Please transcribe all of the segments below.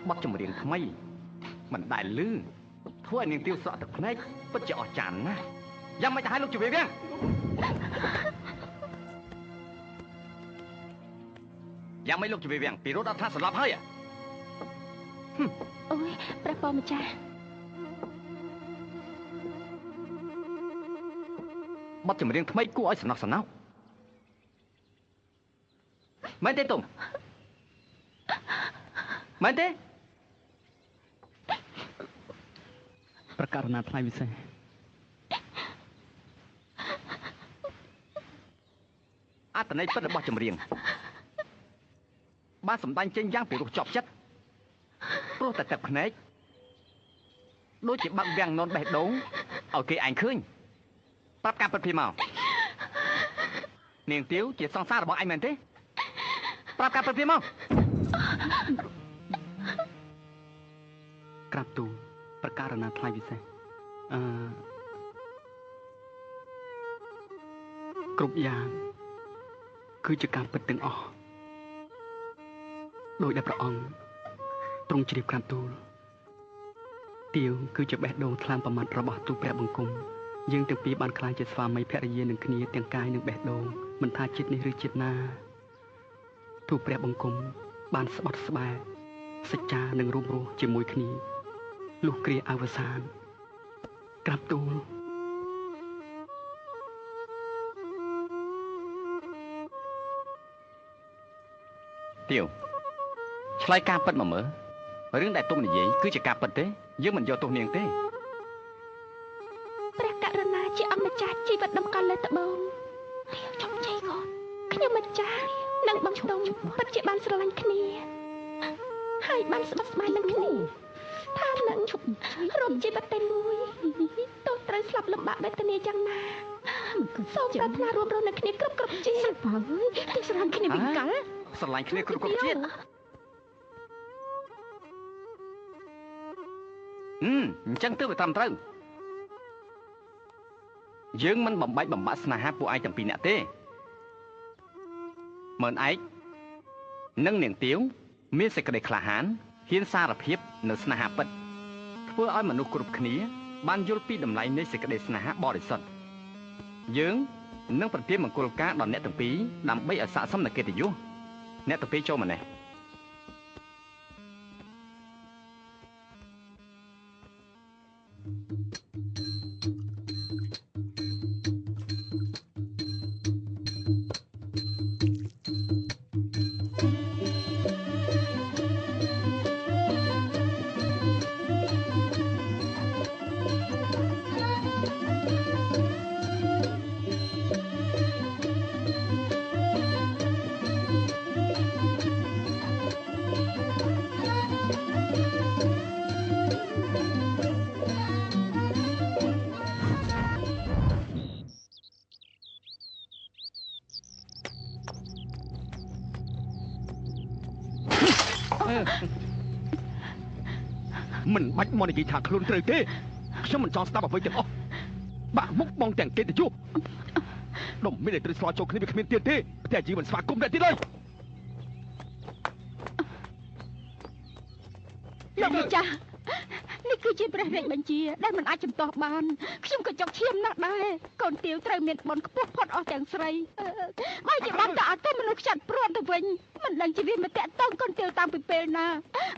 បទចម្រៀងថ្មីមិនដែលលឺធ្វើឲ្យនាងទាវស្រក់ទឹកភ្នែកពិតជាអស្ចារ្យណាស់យ៉ាងមិនទៅឲ្យលោកជវាវាំងយ៉ាងមិនលោកជវាវាំងពីរត់ដល់ថាស្លាប់ហើយអូយព្រះពរម្ចាស់បទចម្រៀងថ្មីគួរឲ្យសំណោះសំណោកមែនទេទុំមែនទេប្រកាសណាថ្លៃពិសេសអត្ថន័យពិតរបស់ចម្រៀងបានសម្ដែងចេញយ៉ាងពីរោះជាប់ចិត្តព្រោះតែទឹកភ្នែកដូចជាបាក់វាំងននបេះដូងឲ្យគេឯងឃើញប្រាប់ការពិតពីមកនាងទាវជាសង្សាររបស់ឯងមែនទេប្រាប់ការពិតពីមកក្រាបទូលប្រកាសណាថ្លៃពិសេសគ្រប់យ៉ាងគឺជាការពិតទាំងអស់ដោយដែលព្រះអង្គទ្រង់ជ្រាបក្រាបទូលទាវគឺជាបេះដូងថ្លើមប្រមាត់របស់ទូព្រះបង្គំយើងទាំងពីរបានក្លាយជាស្វាមីភរិយានឹងគ្នាទាំងកាយនិងបេះដូងមិនថាជាតិនេះឬជាតិណាទូព្រះបង្គំបានស្បត់ស្បែកសច្ចានិងរួមរស់ជាមួយគ្នាលុះគ្រាអវសានក្រាបទូលទាវឆ្លើយការពិតមកមើលរឿងដែលទុំនិយាយគឺជាការពិតទេយើងមិនយកទោសនាងទេព្រះករុណាជាអង្គម្ចាស់ជីវិតដំកល់លើត្បូងជុំជ័យកូនខ្ញុំម្ចាស់និងបងទុំពិតជាបានស្រឡាញ់គ្នាហើយបានស្បត់ស្បាយនឹងគ្នាថានឹងរំជីវិតតែមួយទោះត្រូវស្លាប់លំបាកដោយគ្នាយ៉ាងណាសូមប្រាថ្នារួមរស់នៅគ្នាគ្រប់ជាតិបើតែស្រឡាញ់គ្នាវិញកាល់ស្រឡាញ់គ្នាគ្រប់ជាតិអញ្ចឹងទើបវាត្រឹមត្រូវយើងមិនបំបាច់បំបាក់ស្នេហាពួកឯងទាំងពីរនាក់ទេមើលឯងនិងនាងទាវមានសេចក្តីក្លាហានហ៊ានសារភាពនៅស្នេហាពិតធ្វើឲ្យមនុស្សគ្រប់គ្នាបានយល់ពីតម្លៃនៃសេចក្តីស្នេហាបរិសុទ្ធយើងនឹងប្រទានមង្គលការដល់អ្នកទាំងពីរដើម្បីឲ្យស័ក្តិសមនឹងកិត្តិយសអ្នកទាំងពីរចូលមកនេះមិនបាច់មកនិយាយថាខ្លួនត្រូវទេខ្ញុំមិនចង់ស្ដាប់អ្វីទាំងអស់បាក់មុខបងទាំងកិត្តិយសដុំមានតែត្រូវស្លោចូលគ្នាវាគ្មានទៀតទេតែជីមិនស្វាគមន៍អ្នកទៀតទេលោកម្ចាស់នេះគឺជាព្រះរាជបញ្ជាដែលមិនអាចជំទាស់បានខ្ញុំក៏ចង់ឈាមណាស់ដែរកូនទាវត្រូវមានបុណ្យខ្ពស់ផុតអស់ទាំងស្រីបើជាបានទៅអត់ទៅមនុស្សខ្ចាត់ព្រាត់ទៅវិញមិនដឹងជាវាមកតាក់តងកូនទាវតាំងពីពេលណា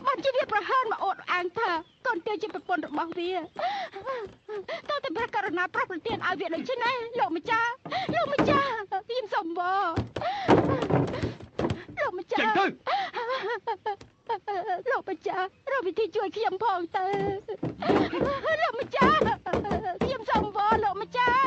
បើជាវាប្រហើនមកអូតអាងថាកូនទាវជាប្រពន្ធរបស់វាតើតែព្រះករុណាប្រោះប្រទានឲ្យវាដូច្នេះលោកម្ចាស់ខ្ញុំសូមបងលោកម្ចាស់ចេញទៅលោកម្ចាស់រកវិធីជួយខ្ញុំផងទៅលោកម្ចាស់ខ្ញុំសូមបងលោកម្ចាស់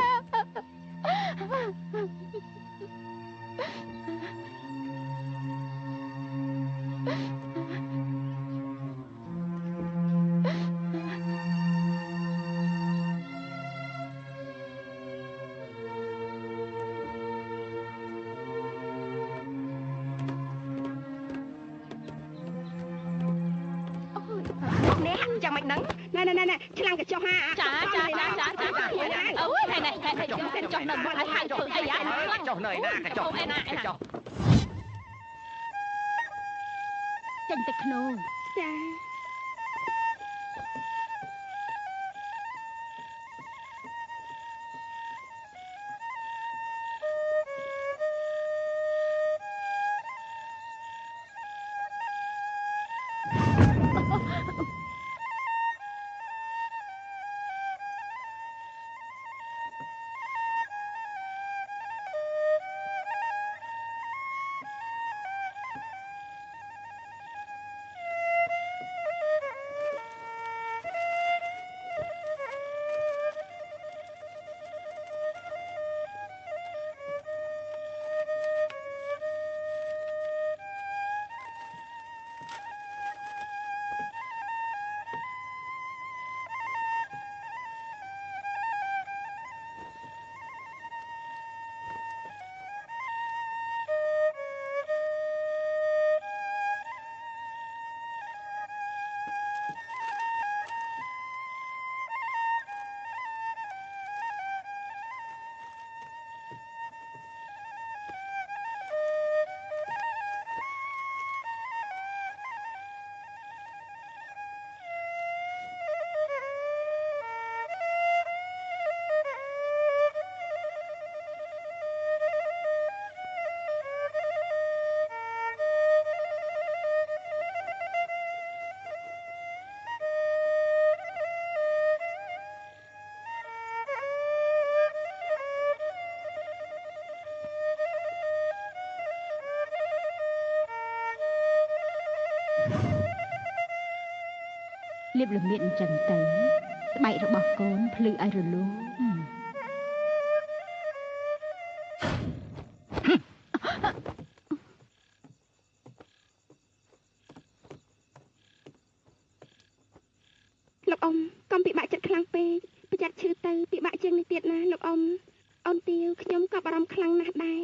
ចាំមិនដឹងណែឆ្លាំងកញ្ចុះហាចាអូយហើយនេះចុះនៅមកឲ្យហើយធ្វើអីអាចុះនៅឯណាកញ្ចុះចេញទៅក្នុងចា លៀបល្មៀតអញ្ចឹងទៅស្បែករបស់កូនភ្លឺឲ្យរលោងលោកអ៊ំកុំពិបាកចិត្តខ្លាំងពេកប្រយ័ត្នឈឺទៅពិបាកជាងនេះទៀតណាលោកអ៊ំអូនទាវខ្ញុំក៏បារម្ភខ្លាំងណាស់ដែរ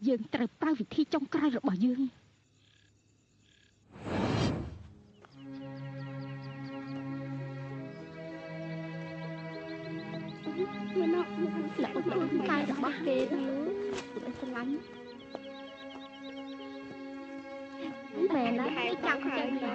យើងត្រូវប្រើវិធីចុងក្រោយរបស់យើងមើលមកស្លាប់ខ្លួនកាយរបស់គេទៅឲ្យស្រឡាញ់មែនណាគេចាំចឹងណា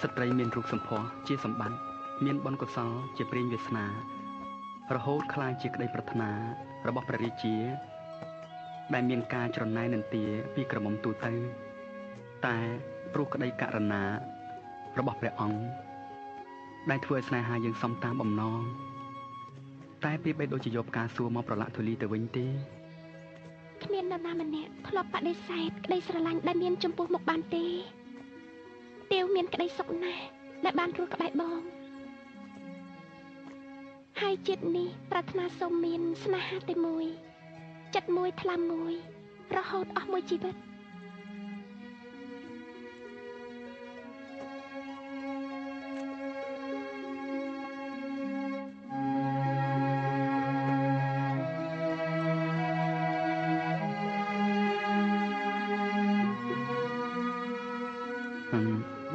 ស្ត្រីមានរូបសម្ផស្សជាសម្បត្តិមានបុណ្យកុសលជាព្រាងវាសនារហូតក្លាយជាក្តីប្រាថ្នារបស់ព្រះរាជាដែលមានការច្រណែននន្ទាពីក្រមុំទូទៅតែព្រោះក្តីករុណារបស់ព្រះអង្គដែលធ្វើឲ្យស្នេហាយើងសំតាមបំណងតែពេលបីដូចជាយកផ្កាសួរមកប្រឡាក់ធូលីទៅវិញទេគ្មាននរណាម្នាក់ធ្លាប់បដិសេធក្តីស្រឡាញ់ដែលមានចំពោះមុខបានទេទាវមានក្តីសុខណាស់ដែលបានរស់ក្បែរបងហើយចិត្តនេះប្រាថ្នាសូមមានស្នេហាតែមួយចិត្តមួយថ្លាមួយរហូតអស់មួយជីវិត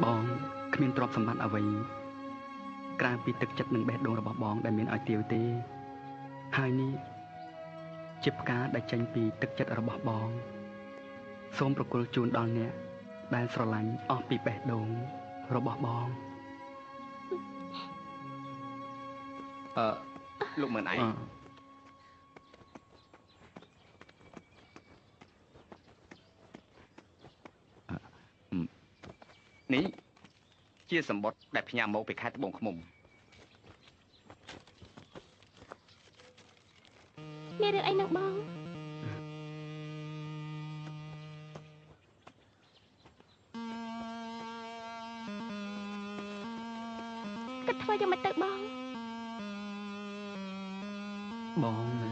បងគ្មានទ្រព្យសម្បត្តិអ្វីក្រៅពីទឹកចិត្តនិងបេះដូងរបស់បងដែលមានឲ្យទាវទេហើយនេះជាផ្កាដែលចេញពីទឹកចិត្តរបស់បងសូមប្រគល់ជូនដល់អ្នកដែលស្រឡាញ់អស់ពីបេះដូងរបស់បងលោកមើលឯងនេះជាសម្បត្តិដែលផ្ញើមកពីខេត្តត្បូងឃ្មុំមានរឿងអីនឹងបងគិតធ្វើយ៉ាងម៉េចទៅបងបងណា